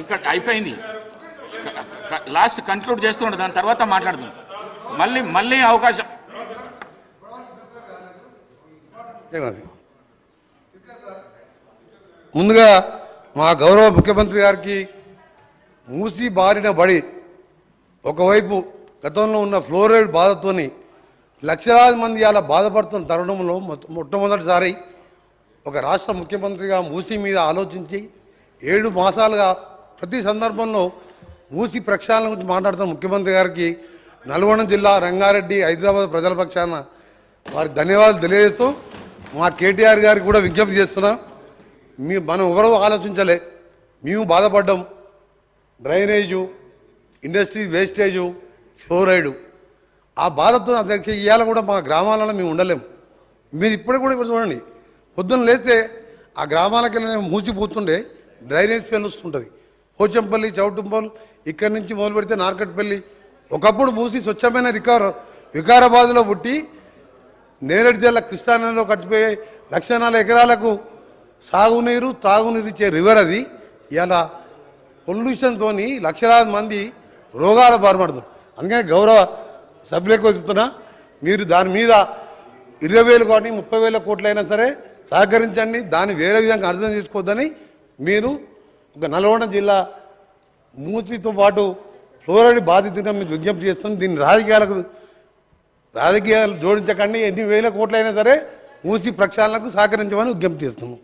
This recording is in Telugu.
ఇక్కడ అయిపోయింది, లాస్ట్ కంక్లూడ్ చేస్తుండే, దాని తర్వాత మాట్లాడుతుంది. మళ్ళీ అవకాశం. ముందుగా మా గౌరవ ముఖ్యమంత్రి గారికి మూసి బారిన బడి ఒకవైపు గతంలో ఉన్న ఫ్లోరైడ్ బాధతోని లక్షలాది మంది అలా బాధపడుతున్న తరుణంలో మొట్టమొదటిసారి ఒక రాష్ట్ర ముఖ్యమంత్రిగా మూసి మీద ఆలోచించి 7 మాసాలుగా ప్రతి సందర్భంలో మూసి ప్రక్షాళన గురించి మాట్లాడుతున్న ముఖ్యమంత్రి గారికి నల్గొండ జిల్లా, రంగారెడ్డి, హైదరాబాద్ ప్రజల పక్షాన వారికి ధన్యవాదాలు తెలియజేస్తూ మా కేటీఆర్ గారికి కూడా విజ్ఞప్తి చేస్తున్నాం. మనం ఎవరో ఆలోచించలే, మేము బాధపడ్డాం. డ్రైనేజు, ఇండస్ట్రీ వేస్టేజు, ఫ్లోరైడు, ఆ బాధతో అధ్యక్ష ఇవాళ కూడా మా గ్రామాలలో మేము ఉండలేము. మీరు ఇప్పుడు చూడండి, పొద్దున్న లేస్తే ఆ గ్రామాలకి మూసిపోతుండే డ్రైనేజ్ స్మెల్ వస్తుంటుంది. పోచంపల్లి, చౌటుంపల్లి, ఇక్కడి నుంచి మొదలు పెడితే నార్కట్పల్లి. ఒకప్పుడు మూసి స్వచ్ఛమైన వికారాబాద్లో పుట్టి నేరేడు జిల్లా కృష్ణానదిలో కట్టిపోయే 1,04 ఎకరాలకు సాగునీరు, త్రాగునీరు ఇచ్చే రివర్ అది. ఇలా పొల్యూషన్తో లక్షలాది మంది రోగాల బారిపడుతుంది. అందుకని గౌరవ సభ్యులకు చెప్తున్నా, మీరు దాని మీద 20,000 కోట్లు 30,000 కోట్లైనా సరే సహకరించండి. దాన్ని వేరే విధంగా అర్థం చేసుకోవద్దని మీరు ఒక నల్గొండ జిల్లా మూసితో పాటు ఫ్లోరైడ్ బాధితుగా మీకు విజ్ఞప్తి చేస్తుంది. దీన్ని రాజకీయాలు జోడించకండి. ఎన్ని వేల కోట్లైనా సరే మూసి ప్రక్షాళనకు సహకరించమని విజ్ఞప్తి చేస్తున్నాం.